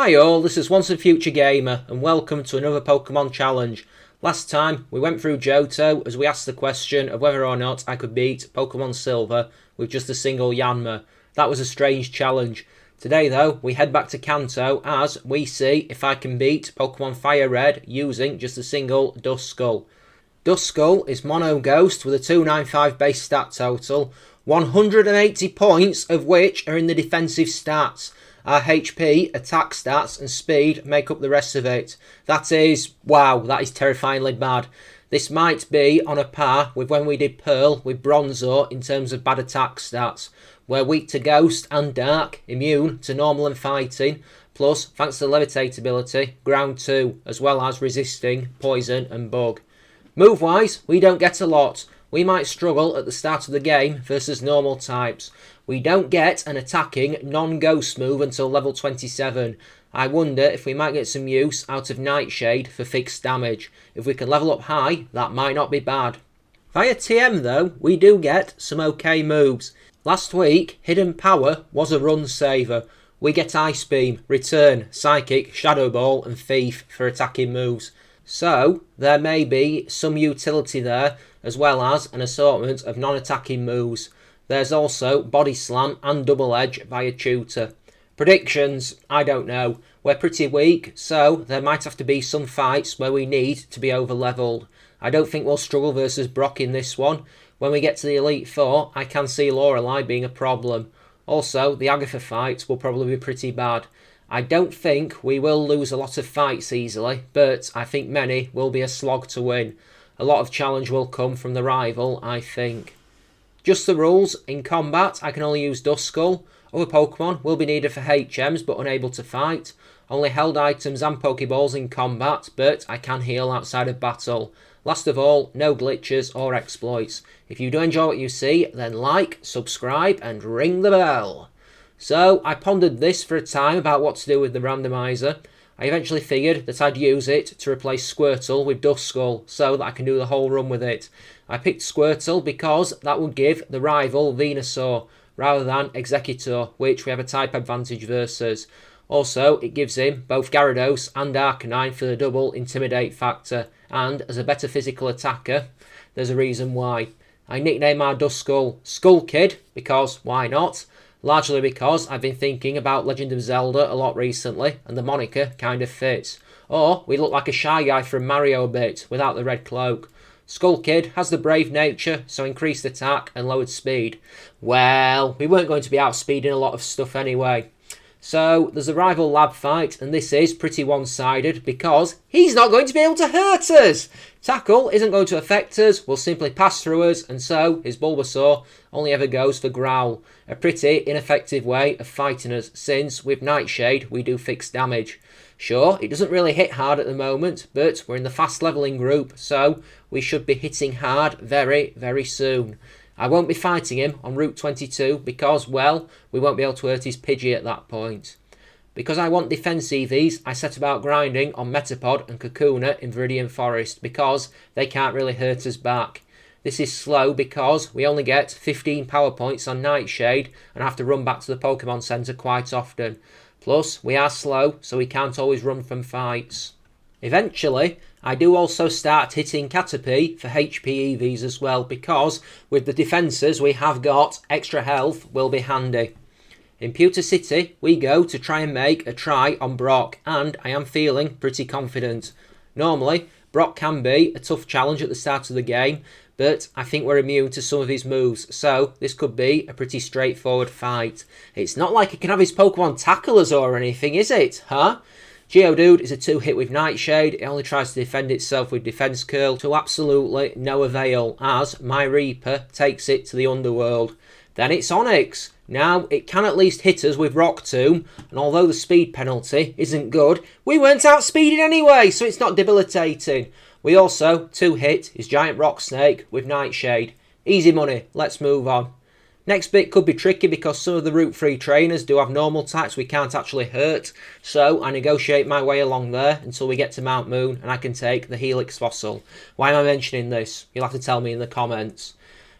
Hi all, this is Once a Future Gamer and welcome to another Pokemon challenge. Last time we went through Johto as we asked the question of whether or not I could beat Pokemon Silver with just a single Yanma. That was a strange challenge. Today though, we head back to Kanto as we see if I can beat Pokemon Fire Red using just a single Duskull. Duskull is Mono Ghost with a 295 base stat total, 180 points of which are in the defensive stats. Our HP, attack stats and speed make up the rest of it. That is, wow, that is terrifyingly bad. This might be on a par with when we did Pearl with Bronzor in terms of bad attack stats. We're weak to Ghost and Dark, immune to Normal and Fighting, plus, thanks to Levitate ability, Ground 2, as well as resisting Poison and Bug. Move-wise, we don't get a lot. We might struggle at the start of the game versus normal types. We don't get an attacking non-ghost move until level 27. I wonder if we might get some use out of Nightshade for fixed damage. If we can level up high, that might not be bad. Via TM though, we do get some okay moves. Last week, Hidden Power was a run saver. We get Ice Beam, Return, Psychic, Shadow Ball and Thief for attacking moves. So, there may be some utility there, as well as an assortment of non-attacking moves. There's also Body Slam and Double Edge via Tutor. Predictions, I don't know. We're pretty weak, so there might have to be some fights where we need to be over-leveled. I don't think we'll struggle versus Brock in this one. When we get to the Elite Four, I can see Lorelei being a problem. Also, the Agatha fight will probably be pretty bad. I don't think we will lose a lot of fights easily, but I think many will be a slog to win. A lot of challenge will come from the rival, I think. Just the rules. In combat, I can only use Duskull. Other Pokemon will be needed for HMs, but unable to fight. Only held items and Pokeballs in combat, but I can heal outside of battle. Last of all, no glitches or exploits. If you do enjoy what you see, then like, subscribe, and ring the bell. So, I pondered this for a time about what to do with the randomizer. I eventually figured that I'd use it to replace Squirtle with Duskull, so that I can do the whole run with it. I picked Squirtle because that would give the rival Venusaur, rather than Executor, which we have a type advantage versus. Also, it gives him both Gyarados and Arcanine for the double Intimidate factor, and as a better physical attacker, there's a reason why. I nickname our Duskull Skull Kid, because why not? Largely because I've been thinking about Legend of Zelda a lot recently, and the moniker kind of fits. Or we look like a shy guy from Mario a bit, without the red cloak. Skull Kid has the brave nature, so increased attack and lowered speed. Well, we weren't going to be outspeeding a lot of stuff anyway. So, there's a rival lab fight, and this is pretty one-sided because he's not going to be able to hurt us! Tackle isn't going to affect us, will simply pass through us, and so his Bulbasaur only ever goes for Growl. A pretty ineffective way of fighting us, since with Nightshade we do fixed damage. Sure, it doesn't really hit hard at the moment, but we're in the fast leveling group, so we should be hitting hard very, very soon. I won't be fighting him on Route 22 because, well, we won't be able to hurt his Pidgey at that point. Because I want defense EVs, I set about grinding on Metapod and Kakuna in Viridian Forest because they can't really hurt us back. This is slow because we only get 15 power points on Nightshade and have to run back to the Pokemon Centre quite often. Plus, we are slow, so we can't always run from fights. Eventually, I do also start hitting Caterpie for HP EVs as well, because with the defences we have got, extra health will be handy. In Pewter City, we go to try and make a try on Brock, and I am feeling pretty confident. Normally, Brock can be a tough challenge at the start of the game, but I think we're immune to some of his moves, so this could be a pretty straightforward fight. It's not like he can have his Pokemon tackle us or anything, is it, huh? Geodude is a 2-hit with Nightshade. It only tries to defend itself with Defense Curl to absolutely no avail, as my Reaper takes it to the underworld. Then it's Onix. Now, it can at least hit us with Rock Tomb, and although the speed penalty isn't good, we weren't outspeeding anyway, so it's not debilitating. We also 2-hit his Giant Rock Snake with Nightshade. Easy money, let's move on. Next bit could be tricky because some of the Route 3 trainers do have normal types we can't actually hurt, so I negotiate my way along there until we get to Mount Moon and I can take the Helix Fossil. Why am I mentioning this? You'll have to tell me in the comments.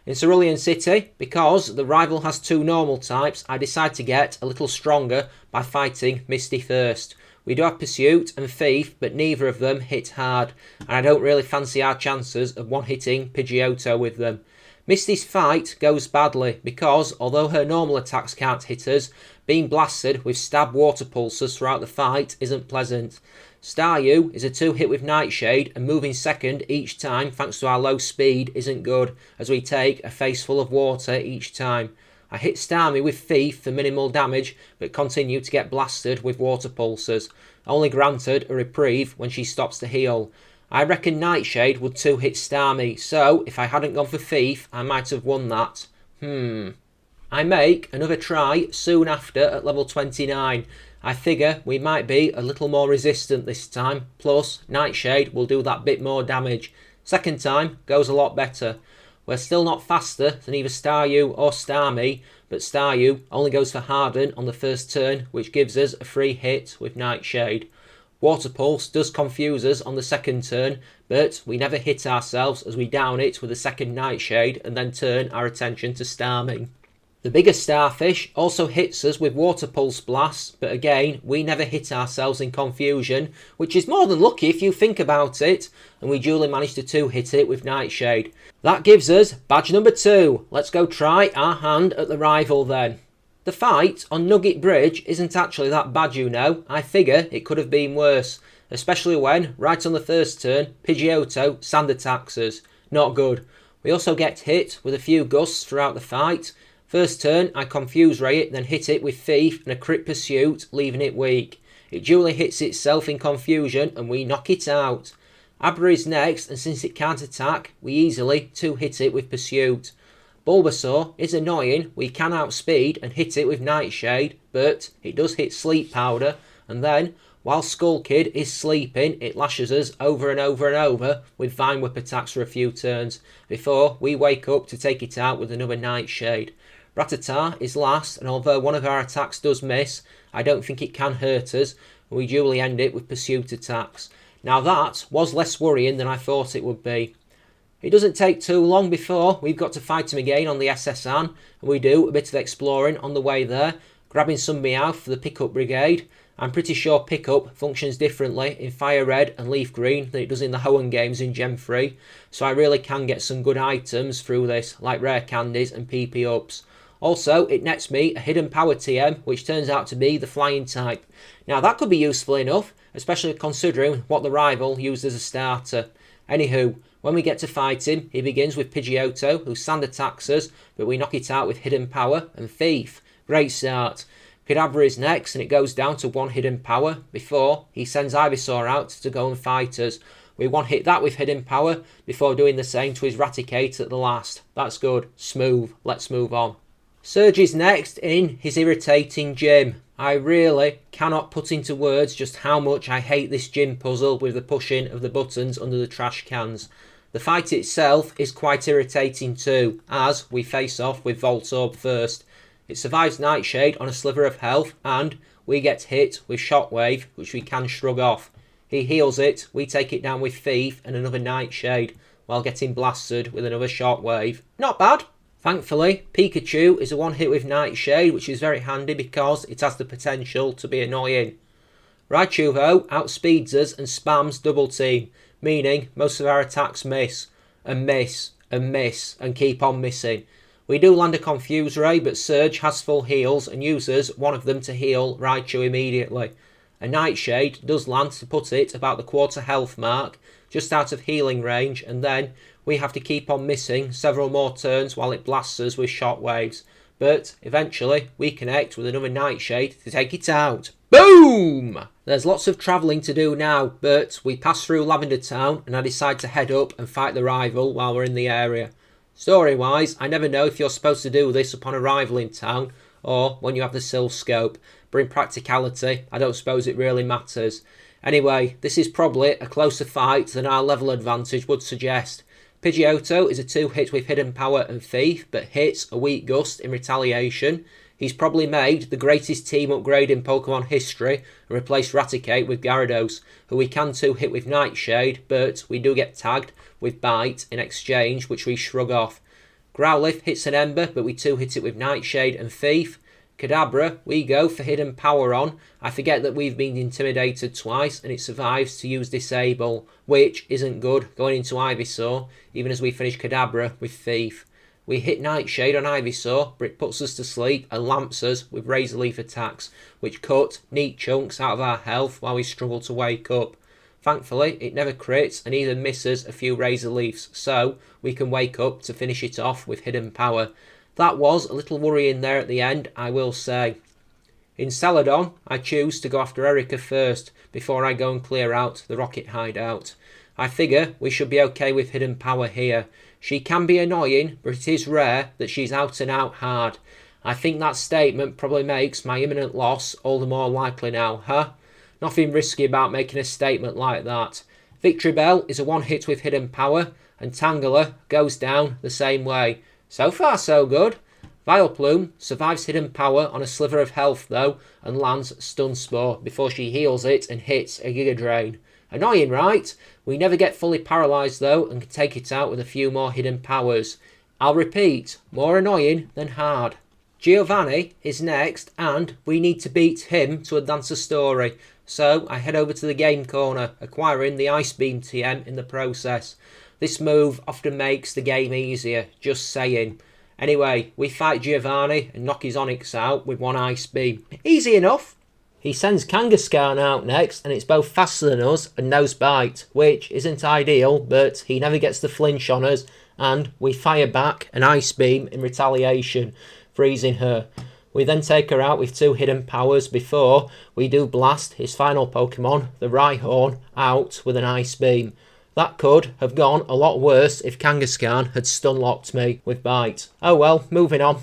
In Cerulean City, because the rival has 2 normal types, I decide to get a little stronger by fighting Misty first. We do have Pursuit and Thief, but neither of them hit hard, and I don't really fancy our chances of one-hitting Pidgeotto with them. Misty's fight goes badly because, although her normal attacks can't hit us, being blasted with stab water pulses throughout the fight isn't pleasant. Staryu is a 2-hit with Nightshade, and moving second each time thanks to our low speed isn't good, as we take a face full of water each time. I hit Starmie with Thief for minimal damage, but continue to get blasted with water pulses, only granted a reprieve when she stops to heal. I reckon Nightshade would 2-hit Starmie, so if I hadn't gone for Thief, I might have won that. I make another try soon after at level 29. I figure we might be a little more resistant this time, plus Nightshade will do that bit more damage. Second time goes a lot better. We're still not faster than either Staryu or Starmie, but Staryu only goes for Harden on the first turn, which gives us a free hit with Nightshade. Water Pulse does confuse us on the second turn, but we never hit ourselves as we down it with a second Nightshade and then turn our attention to Starmie. The bigger Starfish also hits us with Water Pulse blasts, but again, we never hit ourselves in confusion, which is more than lucky if you think about it, and we duly managed to 2-hit it with Nightshade. That gives us badge number 2. Let's go try our hand at the rival then. The fight on Nugget Bridge isn't actually that bad, you know. I figure it could have been worse, especially when, right on the first turn, Pidgeotto sand attacks us. Not good. We also get hit with a few gusts throughout the fight. First turn, I Confuse Ray it, then hit it with Thief and a Crit Pursuit, leaving it weak. It duly hits itself in confusion and we knock it out. Abra is next, and since it can't attack, we easily 2-hit it with Pursuit. Bulbasaur is annoying, we can outspeed and hit it with Nightshade, but it does hit Sleep Powder, and then, while Skull Kid is sleeping, it lashes us over and over and over with Vine Whip attacks for a few turns, before we wake up to take it out with another Nightshade. Rattata is last, and although one of our attacks does miss, I don't think it can hurt us, and we duly end it with Pursuit attacks. Now that was less worrying than I thought it would be. It doesn't take too long before we've got to fight him again on the SS Anne, and we do a bit of exploring on the way there, grabbing some Meowth for the Pickup Brigade. I'm pretty sure Pickup functions differently in Fire Red and Leaf Green than it does in the Hoenn games in Gen 3, so I really can get some good items through this, like rare candies and PP ups. Also, it nets me a Hidden Power TM, which turns out to be the Flying type. Now that could be useful enough, especially considering what the rival used as a starter. Anywho, when we get to fight him, he begins with Pidgeotto, who sand attacks us, but we knock it out with Hidden Power and Thief. Great start. Kadabra is next, and it goes down to 1 Hidden Power, before he sends Ivysaur out to go and fight us. We one-hit that with Hidden Power, before doing the same to his Raticate at the last. That's good. Smooth. Let's move on. Surge is next in his irritating gym. I really cannot put into words just how much I hate this gym puzzle with the pushing of the buttons under the trash cans. The fight itself is quite irritating too, as we face off with Voltorb first. It survives Nightshade on a sliver of health, and we get hit with Shockwave, which we can shrug off. He heals it, we take it down with Thief and another Nightshade, while getting blasted with another Shockwave. Not bad! Thankfully, Pikachu is a one-hit with Nightshade, which is very handy because it has the potential to be annoying. Raichu, though, outspeeds us and spams Double Team, meaning most of our attacks miss, and miss, and miss, and keep on missing. We do land a Confuse Ray, but Surge has full heals and uses one of them to heal Raichu immediately. A Nightshade does land to put it about the quarter health mark, just out of healing range, and then we have to keep on missing several more turns while it blasts us with shockwaves. But eventually we connect with another Nightshade to take it out. Boom! There's lots of travelling to do now, but we pass through Lavender Town and I decide to head up and fight the rival while we're in the area. Story-wise, I never know if you're supposed to do this upon arrival in town or when you have the Sylph Scope, but in practicality, I don't suppose it really matters. Anyway, this is probably a closer fight than our level advantage would suggest. Pidgeotto is a 2-hit with Hidden Power and Thief, but hits a weak Gust in retaliation. He's probably made the greatest team upgrade in Pokemon history and replaced Raticate with Gyarados, who we can 2-hit with Nightshade, but we do get tagged with Bite in exchange, which we shrug off. Growlithe hits an Ember, but we 2-hit it with Nightshade and Thief. Kadabra, we go for Hidden Power on. I forget that we've been intimidated twice and it survives to use Disable, which isn't good going into Ivysaur, even as we finish Kadabra with Thief. We hit Nightshade on Ivysaur, but it puts us to sleep and lamps us with Razor Leaf attacks, which cut neat chunks out of our health while we struggle to wake up. Thankfully, it never crits and even misses a few Razor Leafs, so we can wake up to finish it off with Hidden Power. That was a little worrying there at the end, I will say. In Celadon, I choose to go after Erica first, before I go and clear out the Rocket hideout. I figure we should be okay with Hidden Power here. She can be annoying, but it is rare that she's out and out hard. I think that statement probably makes my imminent loss all the more likely now, huh? Nothing risky about making a statement like that. Victory Bell is a one hit with Hidden Power, and Tangela goes down the same way. So far so good. Vileplume survives Hidden Power on a sliver of health though, and lands Stun Spore before she heals it and hits a Giga Drain. Annoying, right? We never get fully paralysed though, and can take it out with a few more Hidden Powers. I'll repeat, more annoying than hard. Giovanni is next, and we need to beat him to advance the story. So I head over to the game corner, acquiring the Ice Beam TM in the process. This move often makes the game easier, just saying. Anyway, we fight Giovanni and knock his Onix out with one Ice Beam. Easy enough. He sends Kangaskhan out next, and it's both faster than us and Nose Bite, which isn't ideal, but he never gets the flinch on us, and we fire back an Ice Beam in retaliation, freezing her. We then take her out with two Hidden Powers before we do blast his final Pokemon, the Rhyhorn, out with an Ice Beam. That could have gone a lot worse if Kangaskhan had stun-locked me with Bite. Oh well, moving on.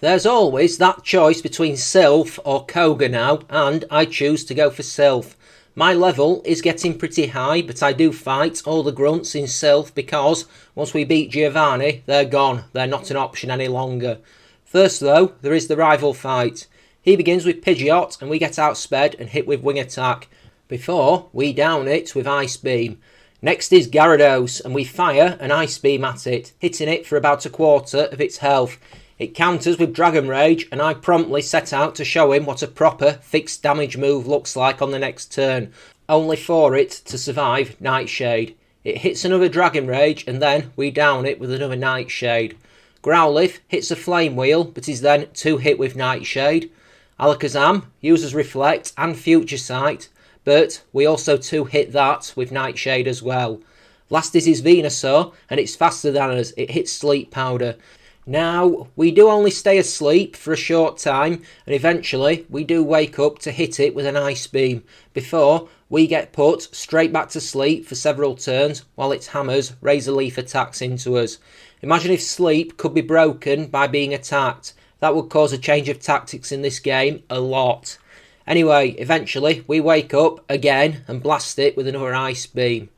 There's always that choice between Sylph or Koga now, and I choose to go for Sylph. My level is getting pretty high, but I do fight all the grunts in Sylph because once we beat Giovanni, they're gone. They're not an option any longer. First though, there is the rival fight. He begins with Pidgeot and we get outsped and hit with Wing Attack, before we down it with Ice Beam. Next is Gyarados and we fire an Ice Beam at it, hitting it for about a quarter of its health. It counters with Dragon Rage and I promptly set out to show him what a proper fixed damage move looks like on the next turn, only for it to survive Nightshade. It hits another Dragon Rage and then we down it with another Nightshade. Growlithe hits a Flame Wheel but is then 2-hit with Nightshade. Alakazam uses Reflect and Future Sight, but we also 2-hit that with Nightshade as well. Last is his Venusaur and it's faster than us, it hits Sleep Powder. Now, we do only stay asleep for a short time and eventually we do wake up to hit it with an Ice Beam before we get put straight back to sleep for several turns while its hammers Razor Leaf attacks into us. Imagine if sleep could be broken by being attacked. That would cause a change of tactics in this game a lot. Anyway, eventually we wake up again and blast it with another Ice Beam.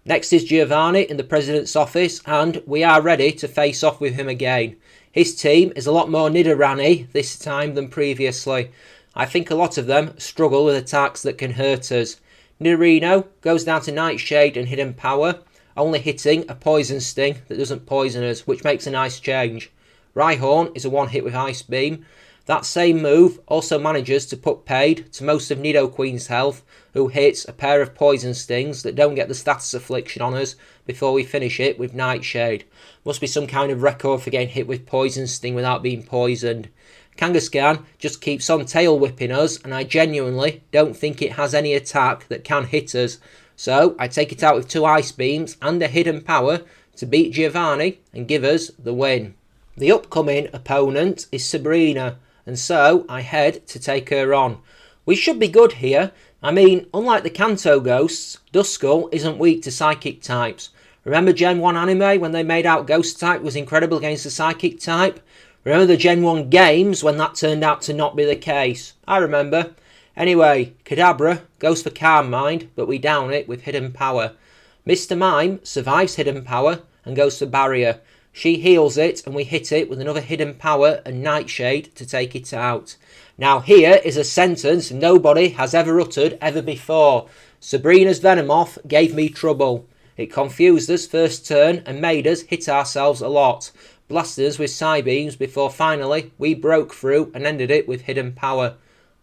Next is Giovanni in the President's office and we are ready to face off with him again. His team is a lot more Nidoranny this time than previously. I think a lot of them struggle with attacks that can hurt us. Nidorino goes down to Nightshade and Hidden Power, only hitting a Poison Sting that doesn't poison us, which makes a nice change. Rhyhorn is a one-hit with Ice Beam. That same move also manages to put paid to most of Nidoqueen's health, who hits a pair of Poison Stings that don't get the status affliction on us before we finish it with Nightshade. Must be some kind of record for getting hit with Poison Sting without being poisoned. Kangaskhan just keeps on tail whipping us and I genuinely don't think it has any attack that can hit us. So I take it out with two Ice Beams and a Hidden Power to beat Giovanni and give us the win. The upcoming opponent is Sabrina, and so I head to take her on. We should be good here. I mean, unlike the Kanto ghosts, Duskull isn't weak to Psychic types. Remember Gen 1 anime when they made out Ghost type was incredible against the Psychic type? Remember the Gen 1 games when that turned out to not be the case? I remember. Anyway, Kadabra goes for Calm Mind, but we down it with Hidden Power. Mr. Mime survives Hidden Power and goes for Barrier. She heals it and we hit it with another Hidden Power and Nightshade to take it out. Now here is a sentence nobody has ever uttered ever before. Sabrina's Venomoth gave me trouble. It confused us first turn and made us hit ourselves a lot. blasted us with Psybeams before finally we broke through and ended it with Hidden Power.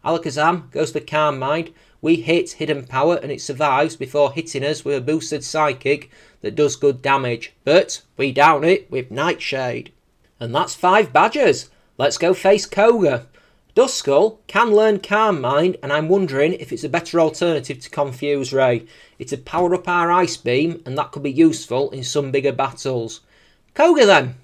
Alakazam goes for Calm Mind. We hit Hidden Power and it survives before hitting us with a boosted Psychic that does good damage, but we down it with Nightshade. And that's 5 badgers. Let's go face Koga. Duskull can learn Calm Mind, and I'm wondering if it's a better alternative to Confuse Ray. It'd power up our Ice Beam, and that could be useful in some bigger battles. Koga then.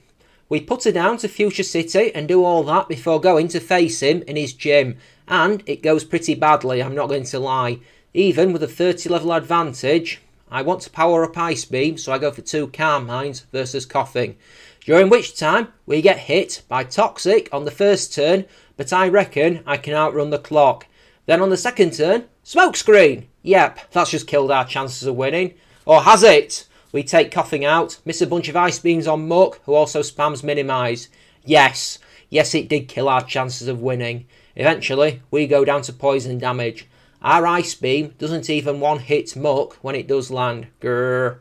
We put her down to Future City and do all that before going to face him in his gym, and it goes pretty badly, I'm not going to lie. Even with a 30 level advantage, I want to power up Ice Beam, so I go for 2 Calm Minds versus Coughing. During which time, we get hit by Toxic on the first turn, but I reckon I can outrun the clock. Then on the second turn, Smokescreen! Yep, that's just killed our chances of winning. Or has it? We take Coughing out, miss a bunch of Ice Beams on Muck, who also spams Minimise. Yes, it did kill our chances of winning. Eventually, we go down to poison damage. Our Ice Beam doesn't even one-hit Muck when it does land. Grrr.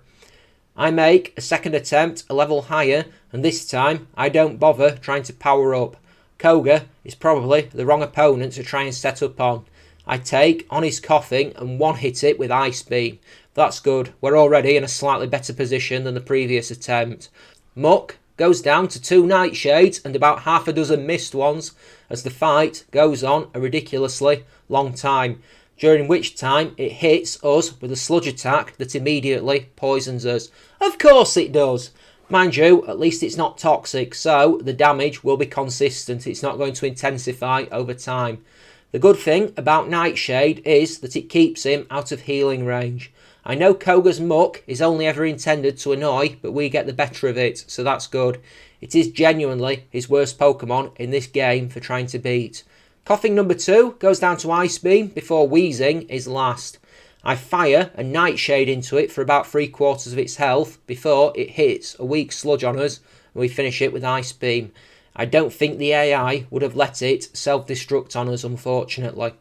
I make a second attempt a level higher, and this time I don't bother trying to power up. Koga is probably the wrong opponent to try and set up on. I take on his Coughing and one-hit it with Ice Beam. That's good, we're already in a slightly better position than the previous attempt. Muck goes down to 2 Nightshades and about half a dozen missed ones as the fight goes on a ridiculously long time, during which time it hits us with a sludge attack that immediately poisons us. Of course it does! Mind you, at least it's not toxic, so the damage will be consistent. It's not going to intensify over time. The good thing about Nightshade is that it keeps him out of healing range. I know Koga's Muck is only ever intended to annoy, but we get the better of it, so that's good. It is genuinely his worst Pokemon in this game for trying to beat. Coughing number 2 goes down to Ice Beam before Wheezing is last. I fire a Nightshade into it for about 3/4 of its health before it hits a weak Sludge on us and we finish it with Ice Beam. I don't think the AI would have let it self-destruct on us, unfortunately.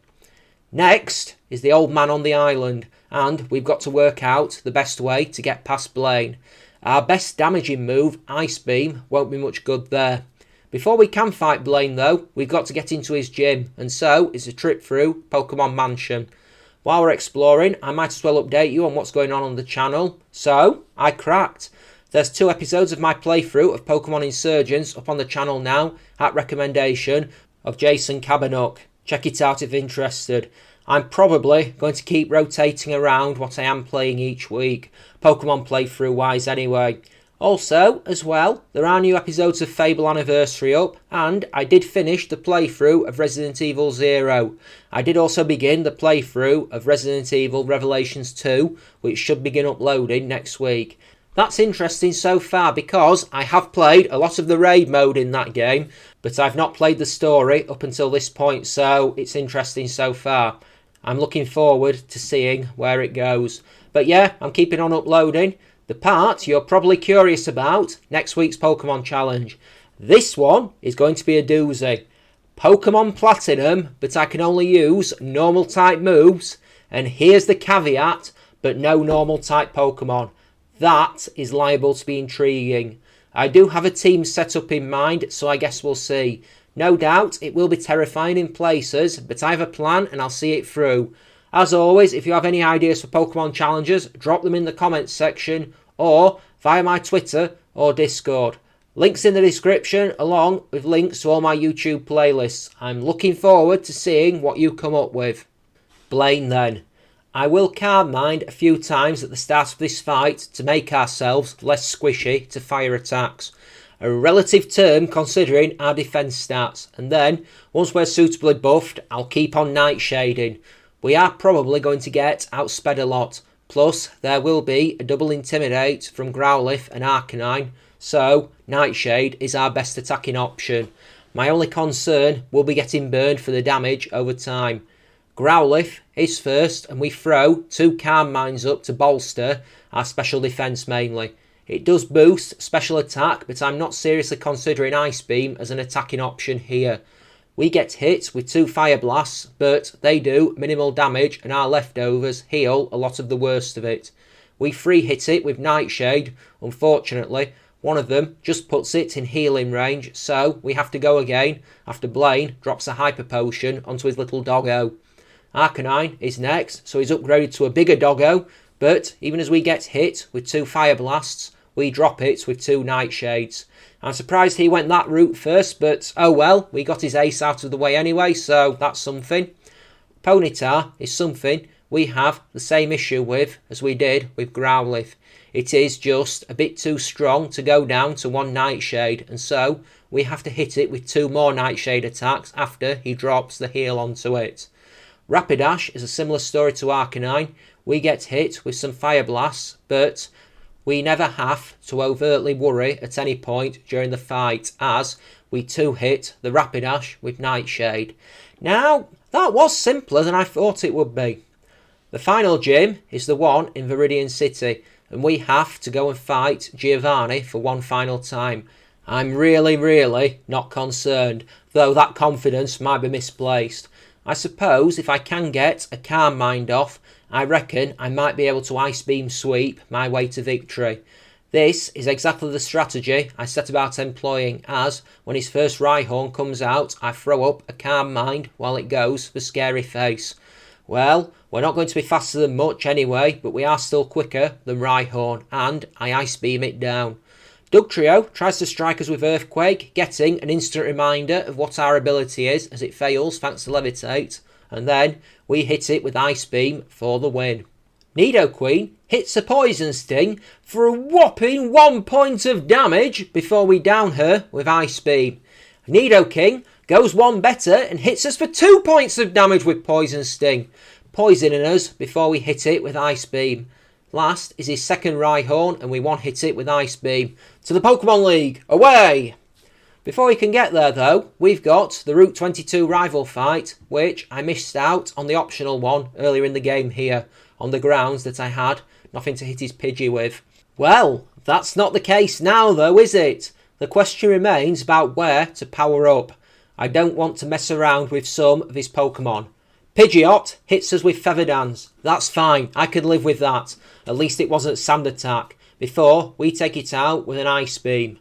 Next is the old man on the island, and we've got to work out the best way to get past Blaine. Our best damaging move, Ice Beam, won't be much good there. Before we can fight Blaine though, we've got to get into his gym, and so it's a trip through Pokemon Mansion. While we're exploring, I might as well update you on what's going on the channel. So, I cracked. There's 2 episodes of my playthrough of Pokemon Insurgence up on the channel now, at recommendation of Jason Cabannock. Check it out if interested. I'm probably going to keep rotating around what I am playing each week, Pokemon playthrough wise anyway. Also, as well, there are new episodes of Fable Anniversary up, and I did finish the playthrough of Resident Evil 0. I did also begin the playthrough of Resident Evil Revelations 2, which should begin uploading next week. That's interesting so far because I have played a lot of the raid mode in that game, but I've not played the story up until this point, so it's interesting so far. I'm looking forward to seeing where it goes. But yeah, I'm keeping on uploading. The part you're probably curious about, next week's Pokemon Challenge. This one is going to be a doozy. Pokemon Platinum, but I can only use normal type moves. And here's the caveat, but no normal type Pokemon. That is liable to be intriguing. I do have a team set up in mind, so I guess we'll see. No doubt it will be terrifying in places, but I have a plan and I'll see it through. As always, if you have any ideas for Pokemon challenges, drop them in the comments section or via my Twitter or Discord. Links in the description along with links to all my YouTube playlists. I'm looking forward to seeing what you come up with. Blaine then. I will Calm Mind a few times at the start of this fight to make ourselves less squishy to fire attacks. A relative term considering our defence stats, and then, once we're suitably buffed, I'll keep on Nightshading. We are probably going to get outsped a lot, plus there will be a double Intimidate from Growlithe and Arcanine, so Nightshade is our best attacking option. My only concern will be getting burned for the damage over time. Growlithe is first, and we throw 2 Calm Minds up to bolster our special defence mainly. It does boost special attack, but I'm not seriously considering Ice Beam as an attacking option here. We get hit with 2 Fire Blasts, but they do minimal damage and our leftovers heal a lot of the worst of it. We free hit it with Nightshade, unfortunately. One of them just puts it in healing range, so we have to go again after Blaine drops a hyper potion onto his little doggo. Arcanine is next, so he's upgraded to a bigger doggo, but even as we get hit with 2 fire blasts, we drop it with 2 nightshades. I'm surprised he went that route first, but oh well, we got his ace out of the way anyway, so that's something. Ponyta is something we have the same issue with as we did with Growlithe. It is just a bit too strong to go down to 1 nightshade, and so we have to hit it with 2 more nightshade attacks after he drops the heal onto it. Rapidash is a similar story to Arcanine. We get hit with some fire blasts, but we never have to overtly worry at any point during the fight, as we 2-hit the Rapidash with Nightshade. Now, that was simpler than I thought it would be. The final gym is the one in Viridian City, and we have to go and fight Giovanni for one final time. I'm really not concerned, though that confidence might be misplaced. I suppose if I can get a Calm Mind off, I reckon I might be able to Ice Beam sweep my way to victory. This is exactly the strategy I set about employing, as when his first Rhyhorn comes out, I throw up a Calm Mind while it goes for Scary Face. Well, we're not going to be faster than much anyway, but we are still quicker than Rhyhorn, and I Ice Beam it down. Dugtrio tries to strike us with Earthquake, getting an instant reminder of what our ability is as it fails thanks to Levitate, and then we hit it with Ice Beam for the win. Nidoqueen hits a Poison Sting for a whopping 1 point of damage before we down her with Ice Beam. Nidoking goes one better and hits us for 2 points of damage with Poison Sting, poisoning us before we hit it with Ice Beam. Last is his second Rhyhorn, and we one-hit it with Ice Beam. To the Pokemon League, away! Before we can get there though, we've got the Route 22 rival fight, which I missed out on the optional one earlier in the game here, on the grounds that I had nothing to hit his Pidgey with. Well, that's not the case now though, is it? The question remains about where to power up. I don't want to mess around with some of his Pokemon. Pidgeot hits us with Feather Dance. That's fine, I can live with that. At least it wasn't Sand Attack, before we take it out with an Ice Beam.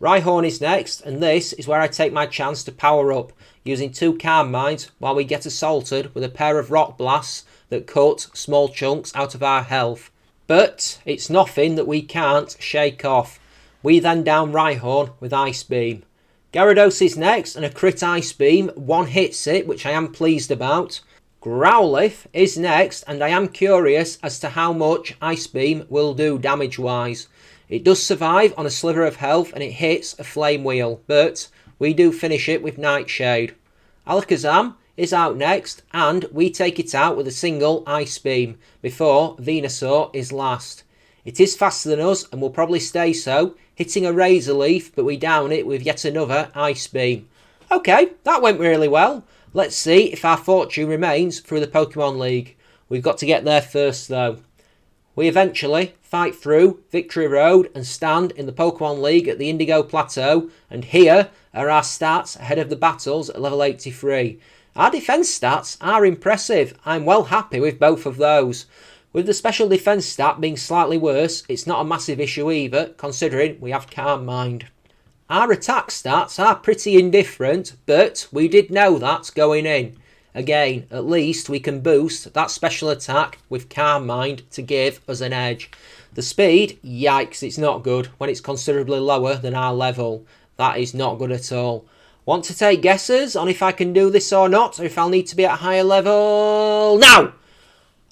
Rhyhorn is next, and this is where I take my chance to power up, using 2 Calm Minds while we get assaulted with a pair of Rock Blasts that cut small chunks out of our health. But it's nothing that we can't shake off. We then down Rhyhorn with Ice Beam. Gyarados is next, and a crit Ice Beam one hits it, which I am pleased about. Growlithe is next, and I am curious as to how much Ice Beam will do damage-wise. It does survive on a sliver of health, and it hits a Flame Wheel, but we do finish it with Nightshade. Alakazam is out next, and we take it out with a single Ice Beam, before Venusaur is last. It is faster than us, and will probably stay so, hitting a Razor Leaf, but we down it with yet another Ice Beam. Okay, that went really well. Let's see if our fortune remains through the Pokemon League. We've got to get there first though. We eventually fight through Victory Road and stand in the Pokemon League at the Indigo Plateau, and here are our stats ahead of the battles at level 83. Our defence stats are impressive. I'm well happy with both of those. With the special defence stat being slightly worse, it's not a massive issue either, considering we have Calm Mind. Our attack stats are pretty indifferent, but we did know that going in. Again, at least we can boost that special attack with Calm Mind to give us an edge. The speed, yikes, it's not good when it's considerably lower than our level. That is not good at all. Want to take guesses on if I can do this or not, or if I'll need to be at a higher level? Now!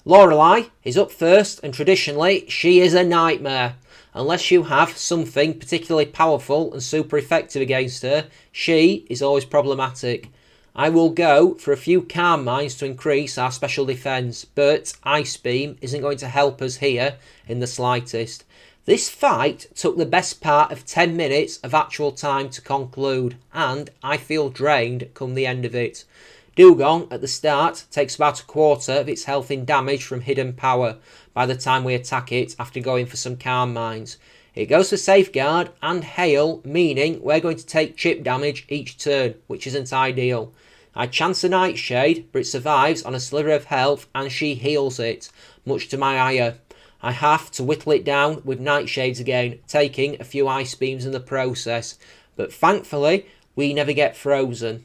Lorelei is up first, and traditionally, she is a nightmare. Unless you have something particularly powerful and super effective against her, she is always problematic. I will go for a few Calm Minds to increase our special defence, but Ice Beam isn't going to help us here in the slightest. This fight took the best part of 10 minutes of actual time to conclude, and I feel drained come the end of it. Dugong at the start takes about a quarter of its health in damage from hidden power by the time we attack it after going for some Calm Minds. It goes for Safeguard and Hail, meaning we're going to take chip damage each turn, which isn't ideal. I chance a Nightshade, but it survives on a sliver of health and she heals it, much to my ire. I have to whittle it down with nightshades again, taking a few ice beams in the process. But thankfully, we never get frozen.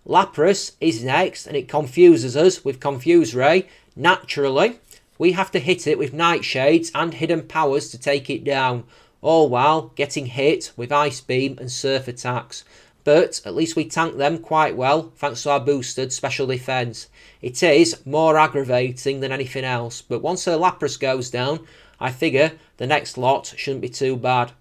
Lapras is next, and it confuses us with Confuse Ray. Naturally, we have to hit it with nightshades and hidden powers to take it down, all while getting hit with Ice Beam and Surf attacks. But at least we tank them quite well thanks to our boosted special defence. It is more aggravating than anything else, but once her Lapras goes down, I figure the next lot shouldn't be too bad.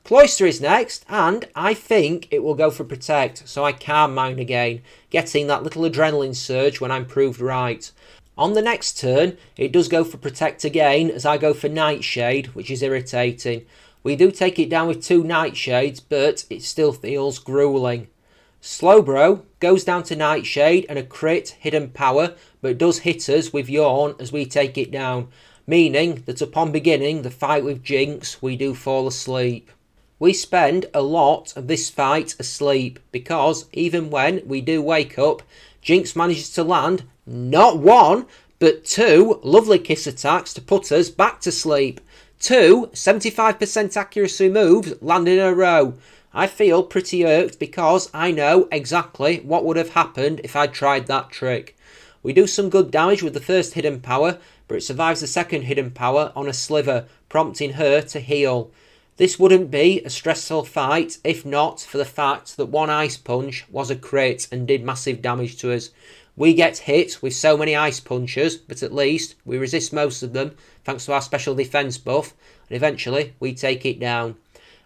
Cloyster is next, and I think it will go for Protect, so I calm mine again, getting that little adrenaline surge when I'm proved right. On the next turn, it does go for Protect again, as I go for Nightshade, which is irritating. We do take it down with 2 Nightshades, but it still feels grueling. Slowbro goes down to Nightshade and a crit hidden power, but does hit us with Yawn as we take it down, meaning that upon beginning the fight with Jinx, we do fall asleep. We spend a lot of this fight asleep, because even when we do wake up, Jinx manages to land not 1, but 2 lovely kiss attacks to put us back to sleep. 2 75% accuracy moves land in a row. I feel pretty irked because I know exactly what would have happened if I'd tried that trick. We do some good damage with the first hidden power, but it survives the second hidden power on a Sliver, prompting her to heal. This wouldn't be a stressful fight if not for the fact that 1 Ice Punch was a crit and did massive damage to us. We get hit with so many Ice Punches, but at least we resist most of them thanks to our special defence buff, and eventually we take it down.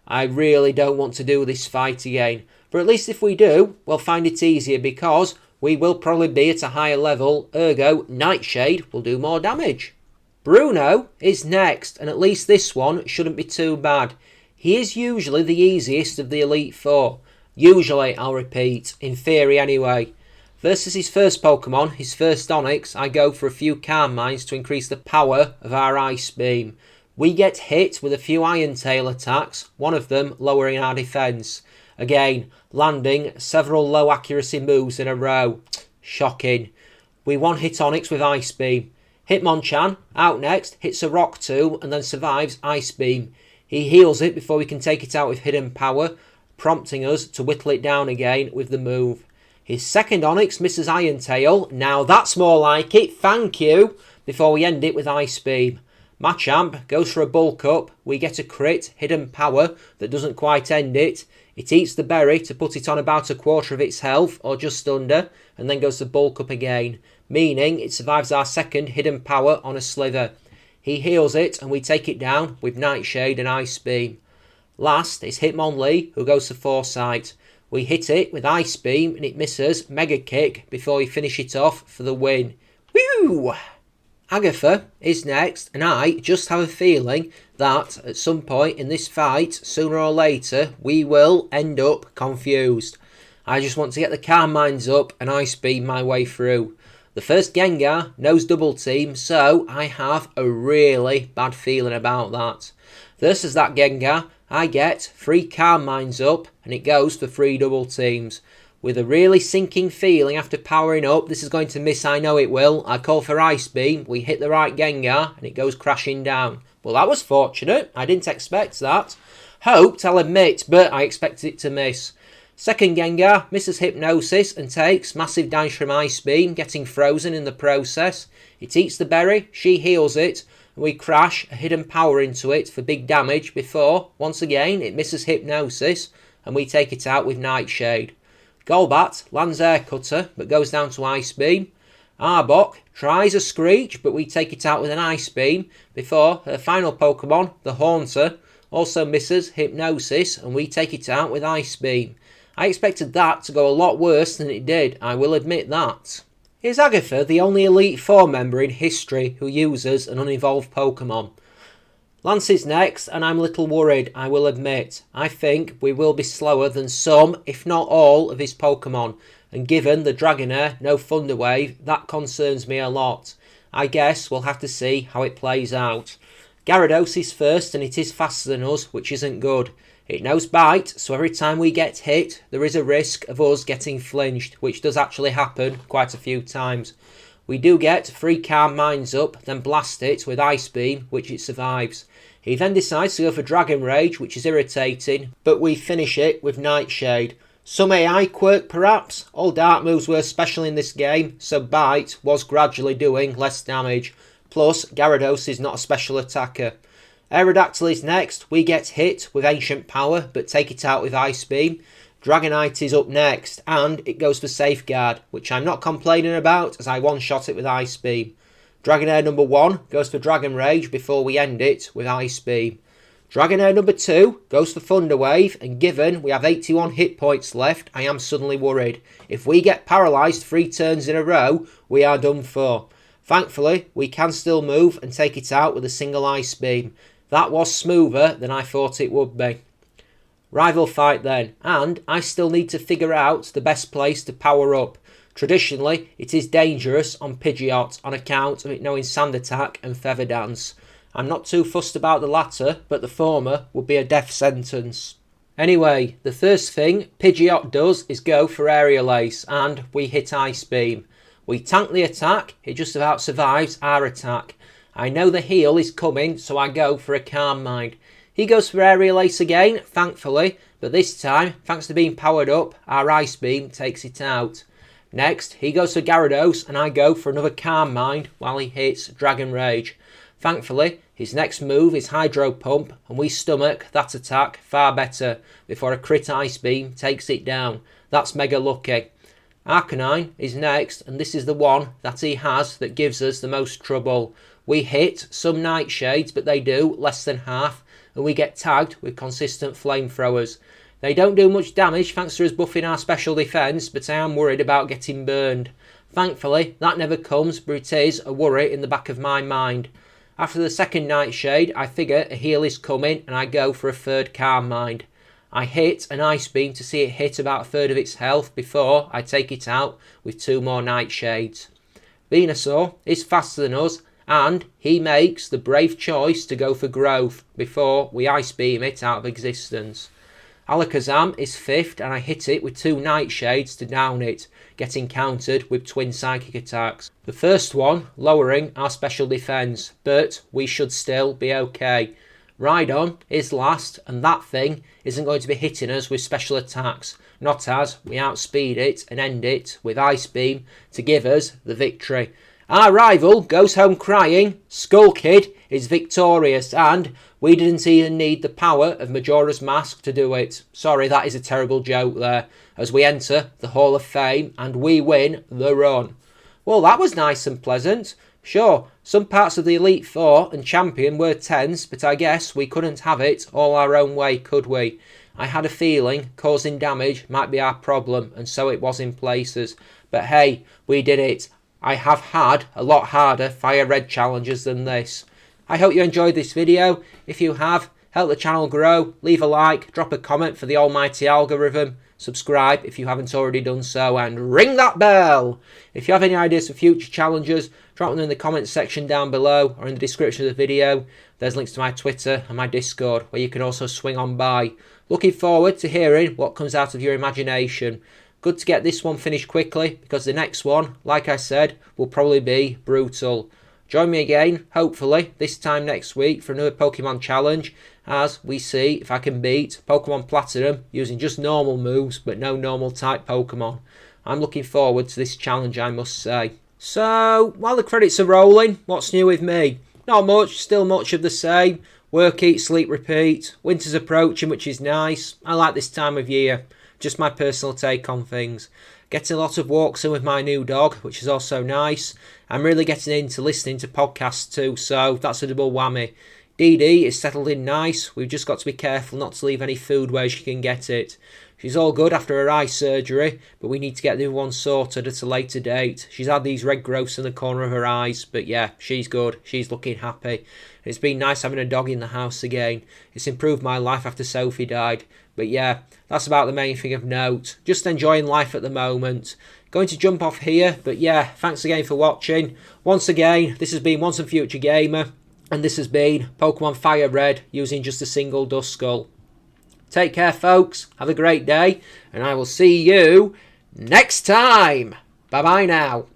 I really don't want to do this fight again, but at least if we do, we'll find it easier because we will probably be at a higher level, ergo Nightshade will do more damage. Bruno is next, and at least this one shouldn't be too bad. He is usually the easiest of the Elite Four. Usually, I'll repeat, in theory anyway. Versus his first Pokemon, his first Onix, I go for a few Calm Minds to increase the power of our Ice Beam. We get hit with a few Iron Tail attacks, one of them lowering our defence. Again, landing several low accuracy moves in a row. Shocking. We one-hit Onix with Ice Beam. Hitmonchan, out next, hits a Rock 2 and then survives Ice Beam. He heals it before we can take it out with Hidden Power, prompting us to whittle it down again with the move. His second Onix misses Iron Tail. Now that's more like it, thank you, before we end it with Ice Beam. Machamp goes for a bulk up. We get a crit, Hidden Power, that doesn't quite end it. It eats the berry to put it on about a quarter of its health, or just under, and then goes to bulk up again, meaning it survives our second Hidden Power on a Sliver. He heals it, and we take it down with Nightshade and Ice Beam. Last is Hitmonlee, who goes to Foresight. We hit it with Ice Beam, and it misses Mega Kick before we finish it off for the win. Woo! Agatha is next, and I just have a feeling that at some point in this fight, sooner or later, we will end up confused. I just want to get the Calm Minds up and Ice Beam my way through. The first Gengar knows Double Team, so I have a really bad feeling about that. Versus that Gengar, I get 3 Calm Minds up, and it goes for 3 Double Teams. With a really sinking feeling after powering up, this is going to miss, I know it will. I call for Ice Beam, we hit the right Gengar, and it goes crashing down. Well, that was fortunate, I didn't expect that. Hoped, I'll admit, but I expected it to miss. Second Gengar misses Hypnosis and takes massive damage from Ice Beam, getting frozen in the process. It eats the berry, she heals it, and we crash a Hidden Power into it for big damage before, once again, it misses Hypnosis, and we take it out with Nightshade. Golbat lands Air Cutter, but goes down to Ice Beam. Arbok tries a Screech, but we take it out with an Ice Beam, before her final Pokemon, the Haunter, also misses Hypnosis, and we take it out with Ice Beam. I expected that to go a lot worse than it did, I will admit that. Is Agatha the only Elite Four member in history who uses an unevolved Pokemon? Lance is next, and I'm a little worried, I will admit. I think we will be slower than some, if not all, of his Pokemon, and given the Dragonair, no Thunder Wave, that concerns me a lot. I guess we'll have to see how it plays out. Gyarados is first, and it is faster than us, which isn't good. It knows Bite, so every time we get hit, there is a risk of us getting flinched, which does actually happen quite a few times. We do get 3 calm mines up, then blast it with Ice Beam, which it survives. He then decides to go for Dragon Rage, which is irritating, but we finish it with Nightshade. Some AI quirk perhaps? All dark moves were special in this game, so Bite was gradually doing less damage. Plus, Gyarados is not a special attacker. Aerodactyl is next. We get hit with Ancient Power, but take it out with Ice Beam. Dragonite is up next, and it goes for Safeguard, which I'm not complaining about as I one-shot it with Ice Beam. Dragonair number 1 goes for Dragon Rage before we end it with Ice Beam. Dragonair number 2 goes for Thunder Wave, and given we have 81 hit points left, I am suddenly worried. If we get paralysed 3 turns in a row, we are done for. Thankfully, we can still move and take it out with a single Ice Beam. That was smoother than I thought it would be. Rival fight then, and I still need to figure out the best place to power up. Traditionally, it is dangerous on Pidgeot on account of it knowing Sand Attack and Feather Dance. I'm not too fussed about the latter, but the former would be a death sentence. Anyway, the first thing Pidgeot does is go for Aerial Ace, and we hit Ice Beam. We tank the attack, it just about survives our attack. I know the heal is coming, so I go for a Calm Mind. He goes for Aerial Ace again, thankfully, but this time, thanks to being powered up, our Ice Beam takes it out. Next, he goes for Gyarados, and I go for another Calm Mind while he hits Dragon Rage. Thankfully, his next move is Hydro Pump, and we stomach that attack far better before a crit Ice Beam takes it down. That's mega lucky. Arcanine is next, and this is the one that he has that gives us the most trouble. We hit some Nightshades, but they do less than half, and we get tagged with consistent Flamethrowers. They don't do much damage thanks to us buffing our special defence, but I am worried about getting burned. Thankfully, that never comes, but it is a worry in the back of my mind. After the second Nightshade, I figure a heal is coming, and I go for a third Calm Mind. I hit an Ice Beam to see it hit about a third of its health before I take it out with 2 more Nightshades. Venusaur is faster than us, and he makes the brave choice to go for Growth before we Ice Beam it out of existence. Alakazam is 5th, and I hit it with 2 Nightshades to down it, getting countered with twin Psychic attacks. The first one lowering our special defence, but we should still be okay. Rhydon is last, and that thing isn't going to be hitting us with special attacks, not as we outspeed it and end it with Ice Beam to give us the victory. Our rival goes home crying, Skull Kid is victorious, and we didn't even need the power of Majora's Mask to do it. Sorry, that is a terrible joke there, as we enter the Hall of Fame and we win the run. Well, that was nice and pleasant. Sure, some parts of the Elite Four and Champion were tense, but I guess we couldn't have it all our own way, could we? I had a feeling causing damage might be our problem, and so it was in places. But hey, we did it. I have had a lot harder Fire Red challenges than this. I hope you enjoyed this video. If you have, help the channel grow, leave a like, drop a comment for the almighty algorithm, subscribe if you haven't already done so, and ring that bell! If you have any ideas for future challenges, drop them in the comments section down below or in the description of the video. There's links to my Twitter and my Discord where you can also swing on by. Looking forward to hearing what comes out of your imagination. Good to get this one finished quickly because the next one, like I said, will probably be brutal. Join me again, hopefully, this time next week for another Pokemon challenge as we see if I can beat Pokemon Platinum using just normal moves but no normal type Pokemon. I'm looking forward to this challenge, I must say. So, while the credits are rolling, what's new with me? Not much, still much of the same. Work, eat, sleep, repeat. Winter's approaching, which is nice. I like this time of year. Just my personal take on things. Getting a lot of walks in with my new dog, which is also nice. I'm really getting into listening to podcasts too, so that's a double whammy. Dee Dee is settled in nice. We've just got to be careful not to leave any food where she can get it. She's all good after her eye surgery, but we need to get the other one sorted at a later date. She's had these red growths in the corner of her eyes, but yeah, she's good. She's looking happy. It's been nice having a dog in the house again. It's improved my life after Sophie died. But yeah, that's about the main thing of note. Just enjoying life at the moment. Going to jump off here, but yeah, thanks again for watching. Once again, this has been Once and Future Gamer, and this has been Pokemon Fire Red using just a single Duskull. Take care, folks. Have a great day, and I will see you next time. Bye-bye now.